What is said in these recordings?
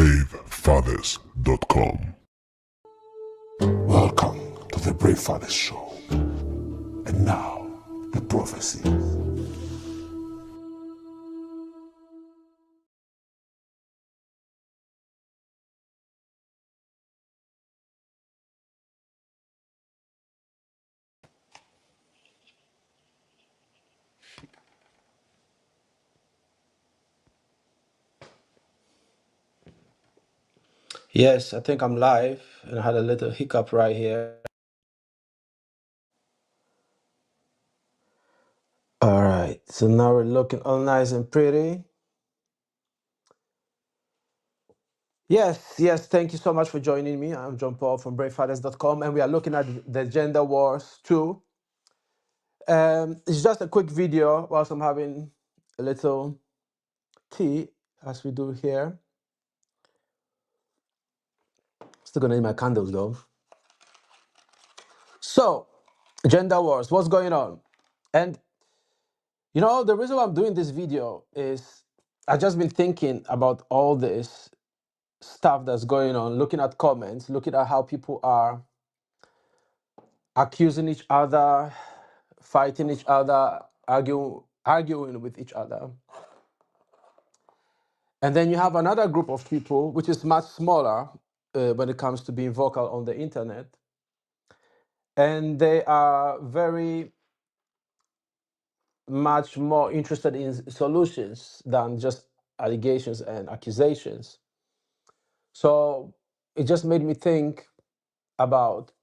bravefathers.com. Welcome to the Brave Fathers Show. And now, the prophecy. Yes, I think I'm live, and I had a little hiccup right here. All right, so now we're looking all nice and pretty. Yes, thank you so much for joining me. I'm John Paul from bravefathers.com, and we are looking at the Gender Wars 2. It's just a quick video whilst I'm having a little tea, as we do here. Still gonna need my candles though. So, Gender Wars, what's going on? And the reason why I'm doing this video is I've just been thinking about all this stuff that's going on, looking at comments, looking at how people are accusing each other, fighting each other, arguing with each other. And then you have another group of people, which is much smaller when it comes to being vocal on the internet. And they are very much more interested in solutions than just allegations and accusations. So it just made me think about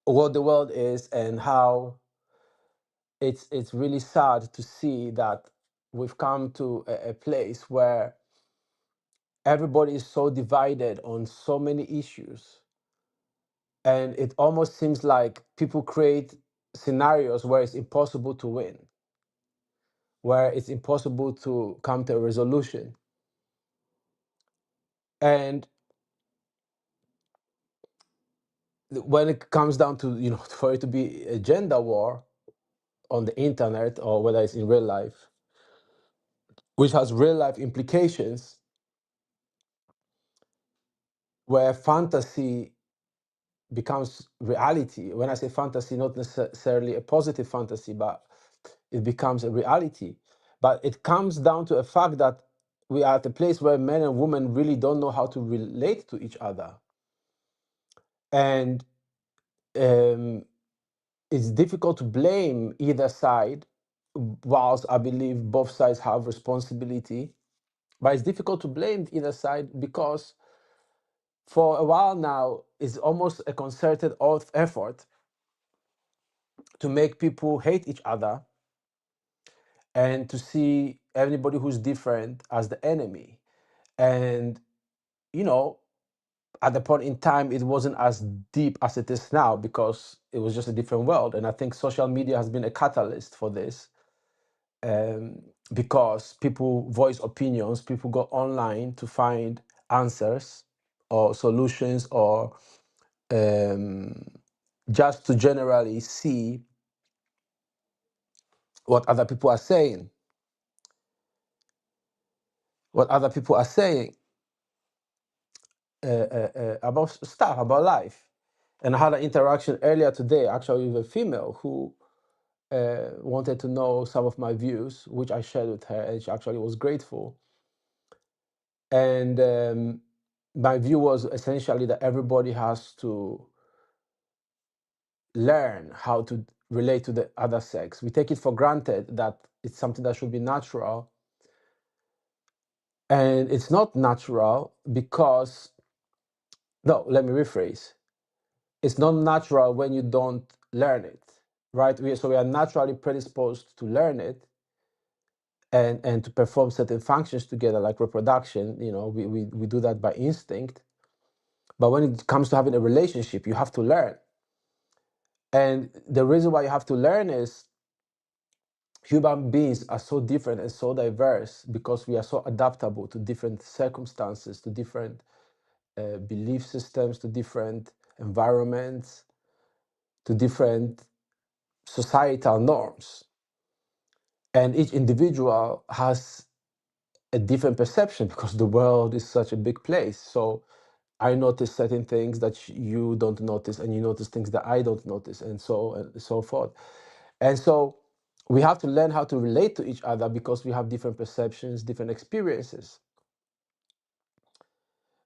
what the world is and how it's really sad to see that we've come to a place where everybody is so divided on so many issues, and it almost seems like people create scenarios where it's impossible to win, where it's impossible to come to a resolution. And when it comes down to for it to be a gender war on the internet, or whether it's in real life, which has real life implications, where fantasy becomes reality. When I say fantasy, not necessarily a positive fantasy, but it becomes a reality. But it comes down to a fact that we are at a place where men and women really don't know how to relate to each other. And it's difficult to blame either side, whilst I believe both sides have responsibility. But it's difficult to blame either side because for a while now, it's almost a concerted effort to make people hate each other and to see everybody who's different as the enemy. And, at the point in time, it wasn't as deep as it is now because it was just a different world. And I think social media has been a catalyst for this, because people voice opinions, people go online to find answers or solutions, or just to generally see what other people are saying. About stuff, about life. And I had an interaction earlier today, actually, with a female who wanted to know some of my views, which I shared with her, and she actually was grateful. And my view was essentially that everybody has to learn how to relate to the other sex. We take it for granted that it's something that should be natural. And it's not natural because, no, let me rephrase. It's not natural when you don't learn it, right? So we are naturally predisposed to learn it and to perform certain functions together, like reproduction. We do that by instinct. But when it comes to having a relationship, you have to learn. And the reason why you have to learn is human beings are so different and so diverse because we are so adaptable to different circumstances, to different belief systems, to different environments, to different societal norms. And each individual has a different perception because the world is such a big place. So I notice certain things that you don't notice, and you notice things that I don't notice, and so forth. And so we have to learn how to relate to each other because we have different perceptions, different experiences.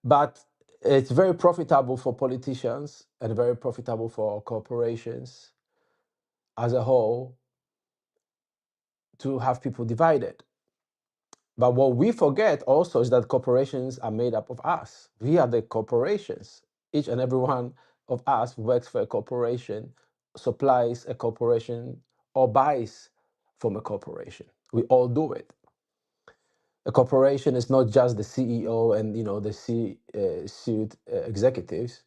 But it's very profitable for politicians and very profitable for corporations as a whole to have people divided. But what we forget also is that corporations are made up of us. We are the corporations. Each and every one of us works for a corporation, supplies a corporation, or buys from a corporation. We all do it. A corporation is not just the CEO and the C-suite executives.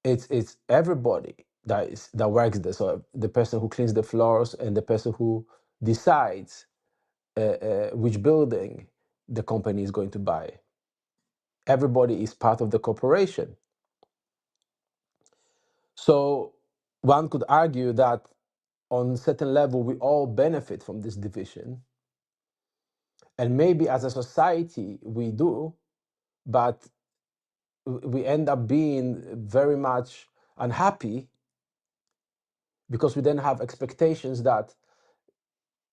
It's everybody that works there. So the person who cleans the floors and the person who decides which building the company is going to buy. Everybody is part of the corporation. So one could argue that on a certain level, we all benefit from this division. And maybe as a society, we do, but we end up being very much unhappy because we then have expectations that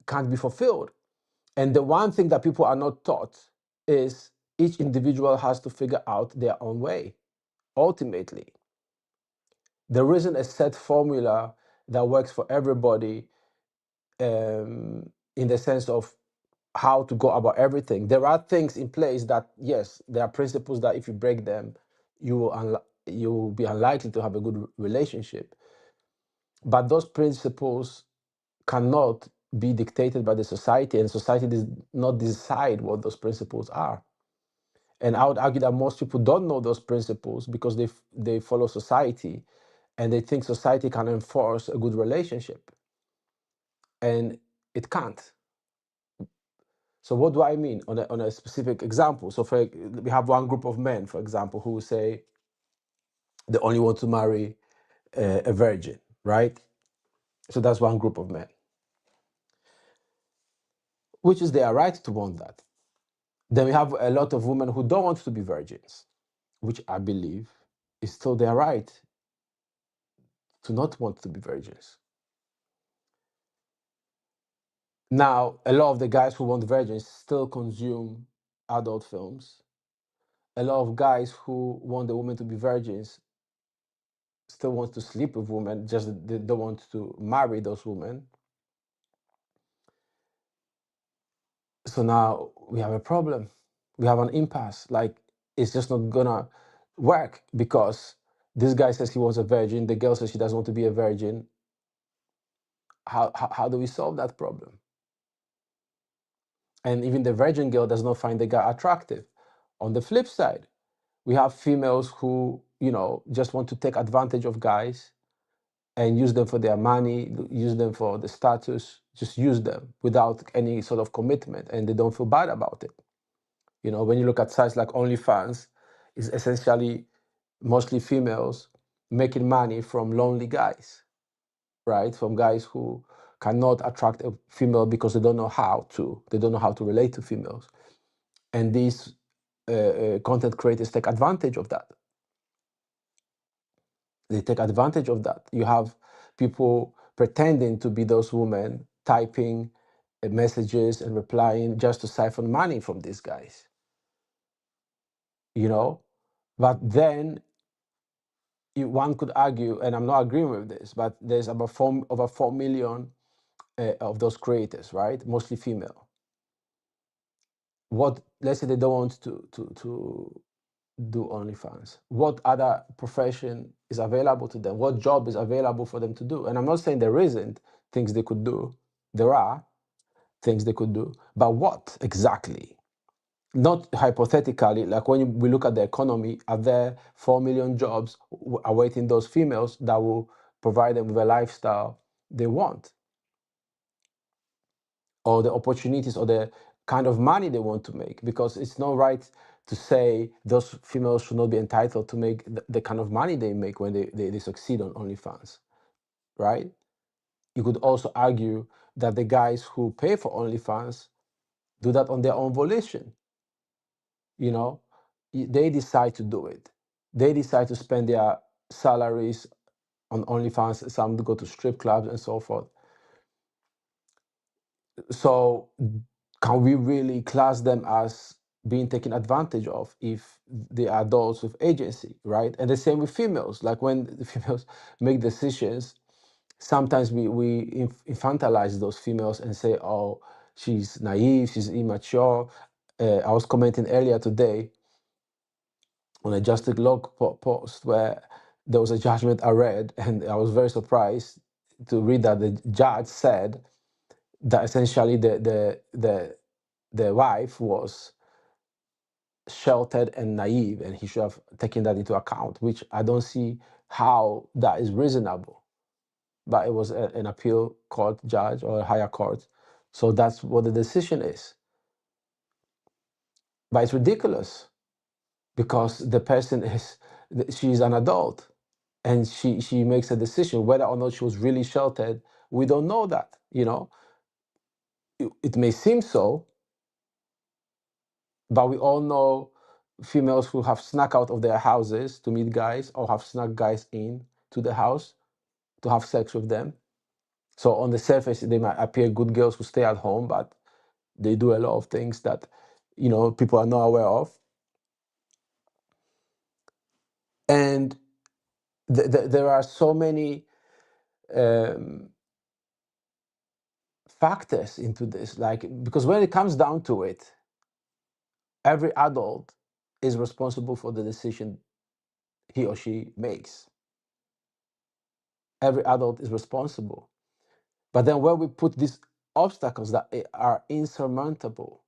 can't be fulfilled. And the one thing that people are not taught is each individual has to figure out their own way. Ultimately, there isn't a set formula that works for everybody, in the sense of how to go about everything. There are things in place that, yes, there are principles that if you break them, you will be unlikely to have a good relationship. But those principles cannot be dictated by the society, and society does not decide what those principles are. And I would argue that most people don't know those principles because they follow society, and they think society can enforce a good relationship, and it can't. So what do I mean on a specific example? So we have one group of men, for example, who say they only want to marry a virgin, right? So that's one group of men, which is their right to want that. Then we have a lot of women who don't want to be virgins, which I believe is still their right to not want to be virgins. Now, a lot of the guys who want virgins still consume adult films. A lot of guys who want the women to be virgins still want to sleep with women, just they don't want to marry those women. So now we have a problem. We have an impasse. Like, it's just not gonna work because this guy says he wants a virgin, the girl says she doesn't want to be a virgin. How do we solve that problem? And even the virgin girl does not find the guy attractive. On the flip side, we have females who, just want to take advantage of guys and use them for their money, use them for the status, just use them without any sort of commitment, and they don't feel bad about it. When you look at sites like OnlyFans, it's essentially mostly females making money from lonely guys, right? From guys who cannot attract a female because they don't know how to. They don't know how to relate to females. And these content creators take advantage of that. They take advantage of that. You have people pretending to be those women, typing messages and replying just to siphon money from these guys. But then one could argue, and I'm not agreeing with this, but there's about over 4 million of those creators, right? Mostly female. Let's say they don't want to do OnlyFans. What other profession is available to them? What job is available for them to do? And I'm not saying there isn't things they could do. There are things they could do, but what exactly? Not hypothetically, like when we look at the economy, are there 4 million jobs awaiting those females that will provide them with a lifestyle they want? Or the opportunities or the kind of money they want to make? Because it's not right to say those females should not be entitled to make the kind of money they make when they succeed on OnlyFans, right? You could also argue that the guys who pay for OnlyFans do that on their own volition. You know, they decide to do it. They decide to spend their salaries on OnlyFans. Some go to strip clubs and so forth. So, can we really class them as being taken advantage of if they are adults with agency, right? And the same with females. Like when the females make decisions, sometimes we infantilize those females and say, "Oh, she's naive, she's immature." I was commenting earlier today on a Just Log post where there was a judgment I read, and I was very surprised to read that the judge said that essentially the wife was sheltered and naive, and he should have taken that into account, which I don't see how that is reasonable. But it was an appeal court judge or a higher court, so that's what the decision is. But it's ridiculous because the person is she's an adult, and she makes a decision whether or not she was really sheltered. We don't know that, it may seem so, but we all know females who have snuck out of their houses to meet guys or have snuck guys in to the house to have sex with them. So on the surface, they might appear good girls who stay at home, but they do a lot of things that people are not aware of. And there are so many um, factors into this, like, because when it comes down to it, every adult is responsible for the decision he or she makes. Every adult is responsible. But then when we put these obstacles that are insurmountable,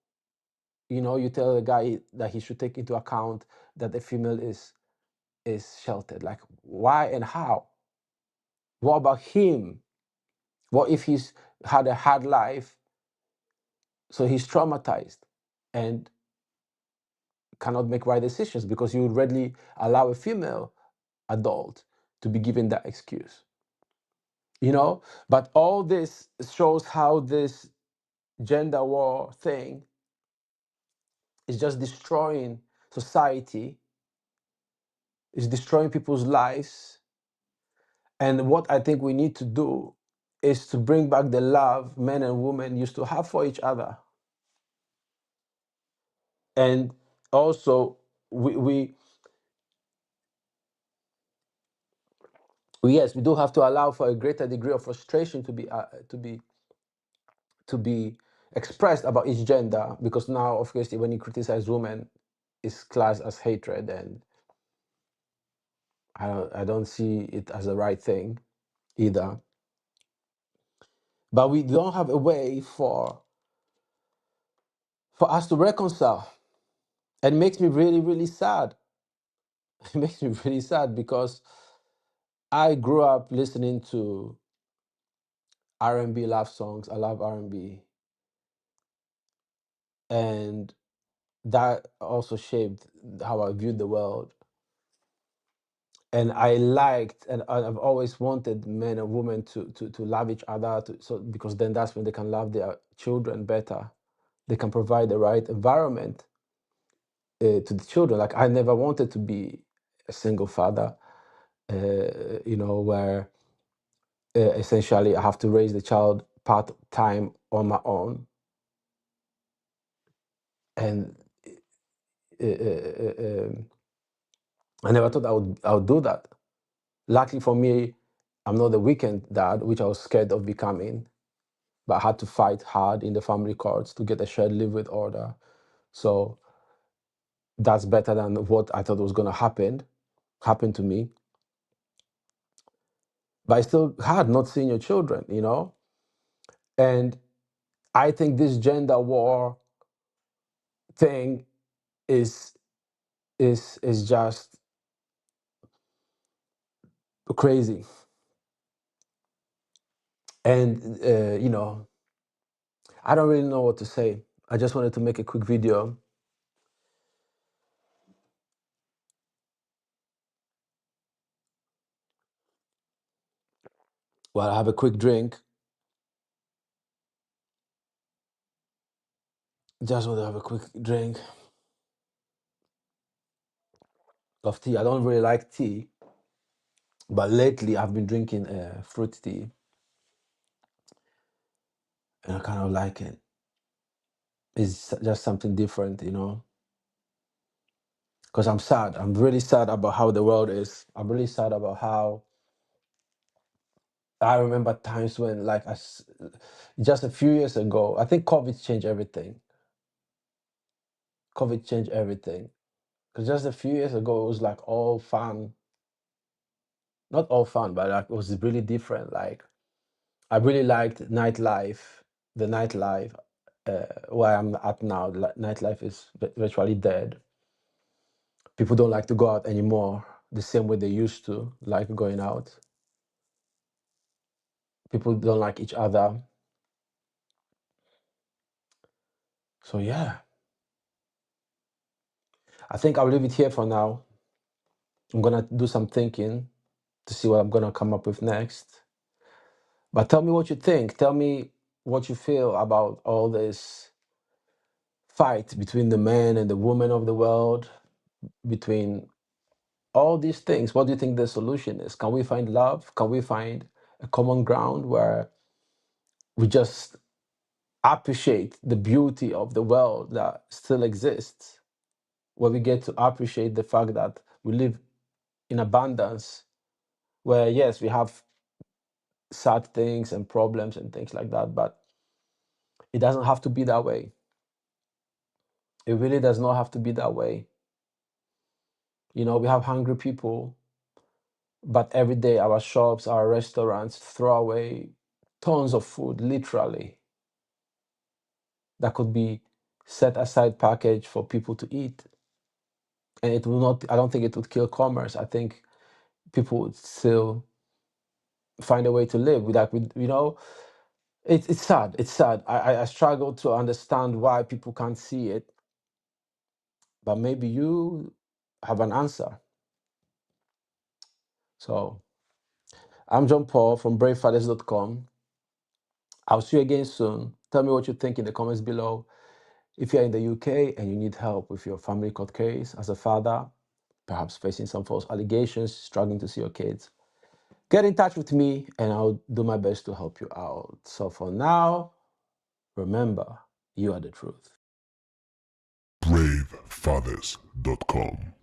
you tell the guy that he should take into account that the female is sheltered. Like, why and how? What about him? What if he's had a hard life, so he's traumatized and cannot make right decisions because you would readily allow a female adult to be given that excuse? But all this shows how this gender war thing is just destroying society, is destroying people's lives. And what I think we need to do is to bring back the love men and women used to have for each other. And also, yes, we do have to allow for a greater degree of frustration to be expressed about each gender, because now, of course, when you criticize women, it's classed as hatred, and I don't see it as the right thing either. But we don't have a way for us to reconcile. And it makes me really, really sad. It makes me really sad because I grew up listening to R&B love songs. I love R&B, and that also shaped how I viewed the world. And I liked, and I've always wanted men and women to love each other, because then that's when they can love their children better. They can provide the right environment to the children. Like, I never wanted to be a single father, where essentially I have to raise the child part time on my own. And I never thought I would do that. Luckily for me, I'm not the weekend dad, which I was scared of becoming, but I had to fight hard in the family courts to get a shared live with order. So that's better than what I thought was going to happen to me. But it's still hard not seeing your children, And I think this gender war thing is just crazy. And I don't really know what to say. I just wanted to make a quick video while I have a quick drink Just want to have a quick drink of tea. I don't really like tea, but lately I've been drinking fruit tea, and I kind of like it. It's just something different, you know. Because I'm sad. I'm really sad about how the world is. I'm really sad about how I remember times when, like, just a few years ago, I think COVID changed everything. COVID changed everything. Because just a few years ago, it was like all fun. Not all fun, but like it was really different. Like, I really liked nightlife, the nightlife where I'm at now. Nightlife is virtually dead. People don't like to go out anymore the same way they used to like going out. People don't like each other. So yeah, I think I'll leave it here for now. I'm gonna do some thinking to see what I'm gonna come up with next. But tell me what you think. Tell me what you feel about all this fight between the men and the women of the world, between all these things. What do you think the solution is? Can we find love? Can we find a common ground where we just appreciate the beauty of the world that still exists, where we get to appreciate the fact that we live in abundance, where yes, we have sad things and problems and things like that, but it doesn't have to be that way. It really does not have to be that way. You know, we have hungry people, but every day our shops, our restaurants throw away tons of food, literally, that could be set aside package for people to eat. And it will not, I don't think it would kill commerce. I think people would still find a way to live with that. With, you know, it's sad. It's sad. I struggle to understand why people can't see it, but maybe you have an answer. So I'm John Paul from bravefathers.com. I'll see you again soon. Tell me what you think in the comments below. If you're in the UK and you need help with your family court case as a father, perhaps facing some false allegations, struggling to see your kids, get in touch with me and I'll do my best to help you out. So for now, remember, you are the truth. BraveFathers.com.